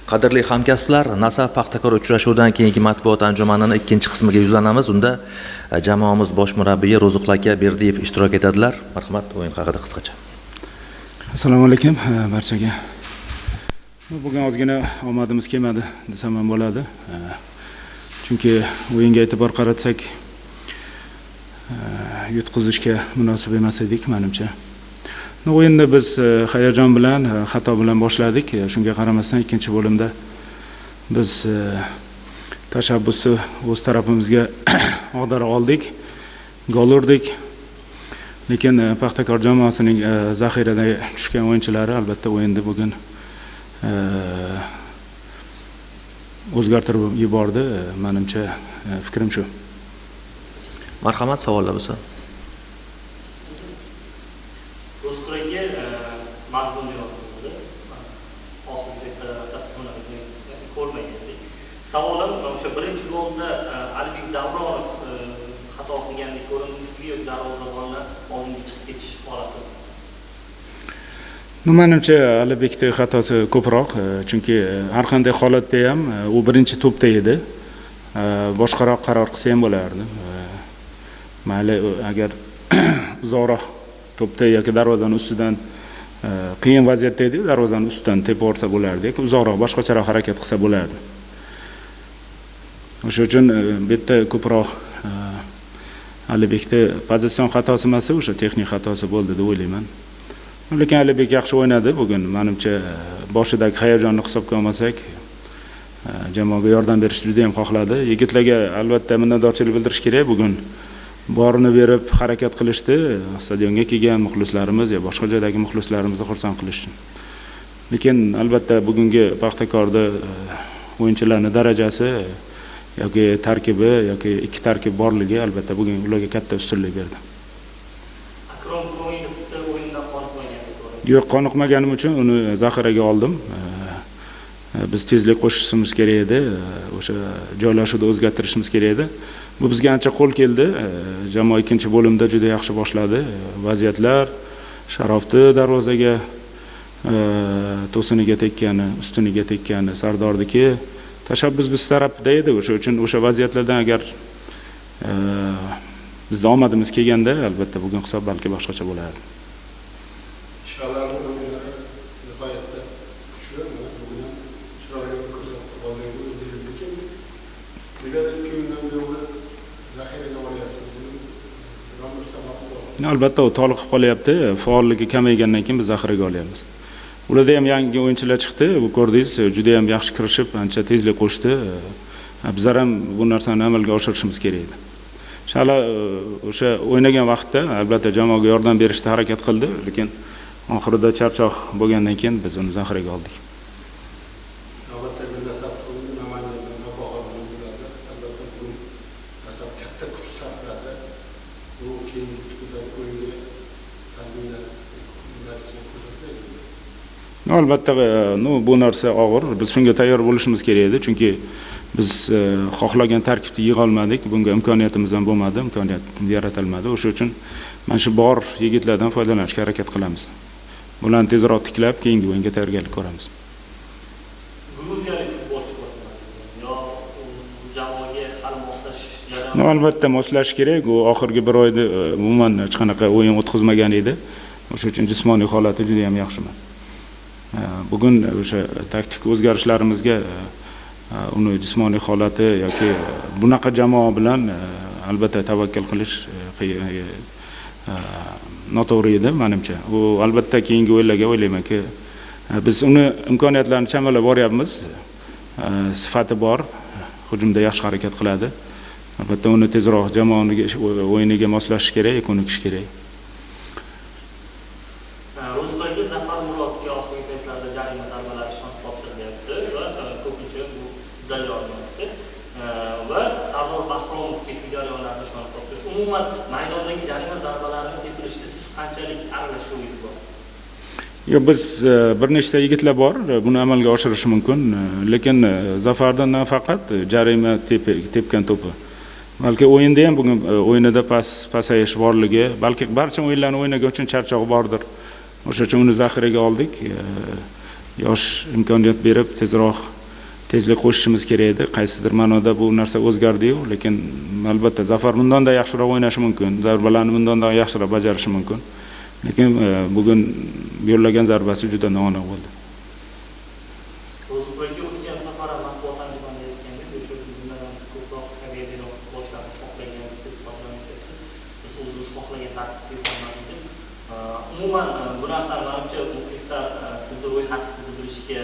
Qadrli hamkasblar, Nasaf Paxtakor uchrashuvidan keyingi matbuot anjumanining ikkinchi qismiga yuzlanamiz. Unda jamoamiz bosh murabbiyi Ro'ziq aka Berdiyev ishtirok etadilar. Marhamat, o'yin haqida qisqacha. Assalomu alaykum barchaga. Bugun ozgina omadimiz kelmadi desam ham bo'ladi. Chunki o'yinga e'tibor qaratsak, yutqizishga munosib emas edik menimcha. O'yinni biz hayajon bilan, xato bilan boshladik. Shunga qaramasdan ikkinchi bo'limda biz tashabbusni o'z tarafimizga ag'dara oldik, gol urdik. Lekin Paxtakor jamoasining zaxirada tushgan o'yinchilari albatta o'yinda bugun o'zgartirib yubordi. Menimcha fikrim shu. Marhamat, savollar bo'lsa. Savolim o'sha birinchi golda Alibek Davronov xato qilgandek ko'rindi, sizga darvozabonni oldinga chiqib ketish holati. Menimcha Alibekning xatosi ko'proq, chunki har qanday holatda ham u birinchi to'pda edi. Boshqaroq qaror qilsa ham bo'lardi. Mayli, agar uzoqroq to'pda yoki darvozaning ustidan qiyin vaziyatda edi, darvozaning ustidan tepib olsa bo'lardi, yoki uzoqroq boshqacharoq harakat qilsa bo'lardi. O'sha uchun bu yerda ko'proq Alibekning pozitsion xatosi emas, o'sha texnik xatosi bo'ldi deb o'ylayman. Lekin Alibek yaxshi o'ynadi bugun. Menimcha boshidagi hayajonni hisobga olmasak, jamoaga yordam berishni juda ham xohladi. Yigitlarga albatta minnatdorchilik bildirish kerak. Bugun borini berib harakat qilishdi. Stadionga kelgan muxlislarimiz va boshqa joydagi muxlislarimizni xursand qilish uchun. Lekin albatta bugungi Paxtakorda o'yinchilarning darajasi yoki tarkibi yoki ikki tarkib borligi albatta bugun ularga katta ustunlik berdi. Akrom Ko'minovda o'yindan qoniqmagan. Yo'q, qoniqmaganim uchun uni zaxiraga oldim. Biz tezlik qo'shishimiz kerak edi, o'sha joylashuvni o'zgartirishimiz kerak edi. Bu bizga ancha qo'l keldi. Jamoa ikkinchi bo'limda juda yaxshi boshladi. Vaziyatlar, Sharofni darvozaga to'siniga tekkani, ustuniga tekkani, Sardordiki tashabbus biz tarafida edi. O'sha uchun o'sha vaziyatlardan agar bizda omadimiz kelganda, albatta bugun hisob balki boshqacha bo'lardi. Albatta u toliqib qolyapti. Faolligi kamaygandan keyin biz zaxiraga olyapmiz. Ularda ham yangi o'yinchilar chiqdi. Bu ko'rdingiz, juda ham yaxshi kirishib, ancha tezlik qo'shdi. Bizlar ham bu narsani amalga oshirishimiz kerak edi. Inshaalloh o'sha o'ynagan vaqtda albatta jamoaga yordam berishga harakat qildi, lekin oxirida charchoq bo'lgandan keyin biz uni zaxiraga oldik. Albatta, bu narsa og'ir. Biz shunga tayyor bo'lishimiz kerak edi, chunki biz xohlagan tarkibni yig'a olmadik. Bunga imkoniyatimiz ham bo'lmadi, imkoniyat yaratilmadi. O'sha uchun mana shu bor yigitlardan foydalanishga harakat qilamiz. Bularni tezroq tiklab, keyingi o'yinga tayyorgarlik ko'ramiz. Gruziyalik futbolchi yo jamoaga hali moslashish jarayoni. Albatta moslashish kerak. U oxirgi bir oyda umuman hech qanaqa o'yin o'tkazmagan edi. O'sha uchun jismoniy holati juda ham yaxshi. Bugun o'sha taktik o'zgarishlarimizga uni jismoniy holati yoki bunaqa jamoa bilan albatta tavakkal qilish noto'g'ri edi menimcha. U albatta keyingi o'yinlarga o'ylaymanki, biz uni imkoniyatlarini chamalab boryapmiz. Sifati bor, hujumda yaxshi harakat qiladi. Albatta uni tezroq jamoaning o'yiniga moslashish kerak, ko'nikish kerak. Umuman maydondagi jarima zarbalarini tepilishda siz qanchalik aralashuvingiz bor? Yo, biz bir nechta yigitlar bor, buni amalga oshirish mumkin, lekin Zafardan nafaqat jarima tepgan to'pi. Balki o'yinda ham bugun o'yinida pasayish borligi, balki barcha o'yinlarni o'ynagan uchun charchoq bordir. O'sha uchun uni zaxiraga oldik. Yosh imkoniyat berib tezroq tezlik qo'shishimiz kerak edi. Qaysidir ma'noda bu narsa o'zgardi-yu, lekin albatta Zafar bundan-da yaxshiroq o'ynashi mumkin, zarbalarni bundan-da yaxshiroq bajarishi mumkin. Lekin bugun yo'llagan zarbasi juda noaniq bo'ldi. Ro'zg'orga o'tgan safar matbuot anjumanida aytgandek, o'sha bundan ko'proq saviyadagi boshlarni xohlagan deb hisoblayapsiz. Biz o'zimiz xohlagan tartibda yurmadik. Umuman bu narsani menimcha muxlislar sizni ro'yxatingizni bilishga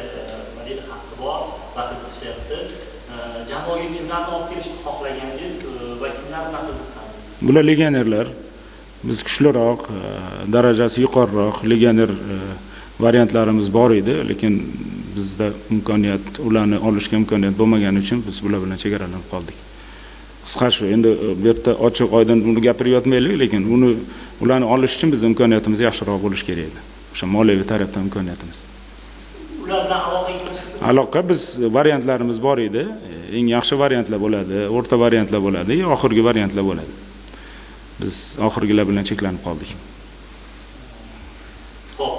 haqqi bor va qiziqishyapti. Jamoaga kimlarni olib kelishni xohlagansiz va kimlar bilan qiziqqansiz? Bular legionerlar. Biz kuchliroq, darajasi yuqoriroq legioner variantlarimiz bor edi, lekin bizda imkoniyat, ularni olishga imkoniyat bo'lmagani uchun biz bular bilan chegaralanib qoldik. Qisqa shu, endi bu yerda ochiq oydin uni gapirib yotmaylik, lekin ularni olish uchun biz imkoniyatimiz yaxshiroq bo'lish kerak edi. O'sha moliyaviy tarafdan imkoniyatimiz. Ular bilan aloqaga chiqib Aloqa biz variantlarimiz bor edi. Eng yaxshi variantlar bo'ladi, o'rta variantlar bo'ladi, oxirgi variantlar bo'ladi. Biz oxirgilar bilan cheklanib qoldik. Xo'p,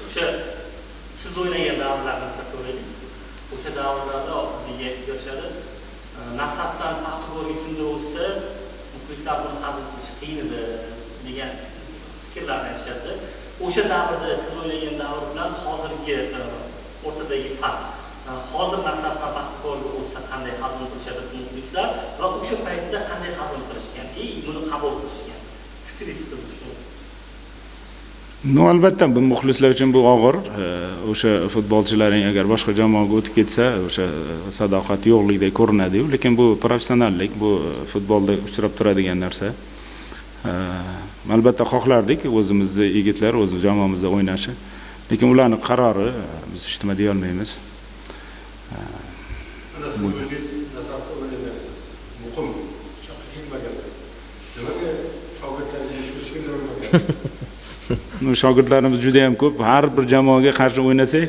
o'sha siz o'ynagan davrlarni eslab ko'raylik. O'sha davrlarda bizga yoshadi. Nasabdan Paxtakorga kimdir o'tsa, muxlislar buni hazm qilish qiyin edi degan fikrlarni aytishadi. O'sha davrda siz o'ynagan davr bilan hozirgi o'rtadagi farq. Hozir Nasabdan Paxtakorga o'tsa qanday hazm qilishadi muxlislar va o'sha paytda qanday hazm qilishgan, buni qabul qilishgan. Fikringiz qiziq shu. No, albatta bu muxlislar uchun bu og'ir. O'sha futbolchilaring agar boshqa jamoaga o'tib ketsa, o'sha sadoqat yo'qligidek ko'rinadi-yu, lekin bu professionallik, bu futbolda uchrab turadigan narsa. Albatta xohlardik o'zimizning yigitlar o'z jamoamizda o'ynashi, lekin ularning qarori biz hech nima deya olmaymiz. Siz o'zingiz Nasabda o'ynagansiz. Muqim, cho'qqa kelmagansiz. Nimaga shogirdlaringizni tushishga o'rgangansiz? Shogirdlarimiz juda ham ko'p. Har bir jamoaga qarshi o'ynasak,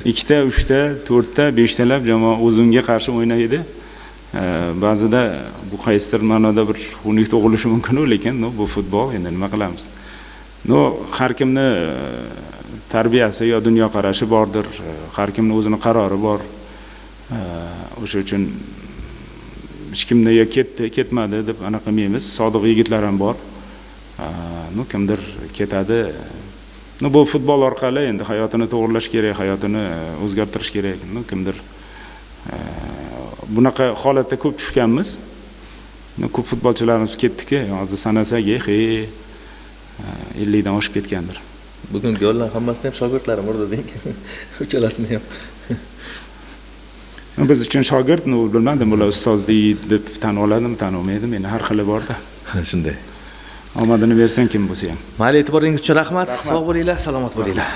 2 ta, 3 ta, 4 ta, 5 talab jamoa o'zimga qarshi o'ynaydi. Ba'zida bu qaysidir ma'noda bir xunuk tug'ilishi mumkin-ku, lekin bu futbol, endi nima qilamiz? Har kimni tarbiyasi yo dunyoqarashi bordir, har kimni o'zining qarori bor. O'sha uchun hech kimni ya ketdi, ketmadi deb anaqa qilmaymiz. Sodiq yigitlar ham bor. Kimdir ketadi. Bu futbol orqali endi hayotini to'g'rilash kerak, hayotini o'zgartirish kerak. Kimdir bunaqa holatda ko'p tushganmiz. Ko'p futbolchilarimiz ketdiki, hozir sanasak, 50 dan oshib ketgandir. Bugungi gollar hammasini ham shogirdlarim urdi deng. Uchalasini ham. Biz uchun shogird, bilmadim, ular ustozlik deb tan oladimi, tan olmaydimi, meni har xili bor-da. Shunday. Omadini bersan kim bo'lsa ham. Mayli, e'tiboringiz uchun rahmat. Sog' bo'linglar, salomat bo'linglar.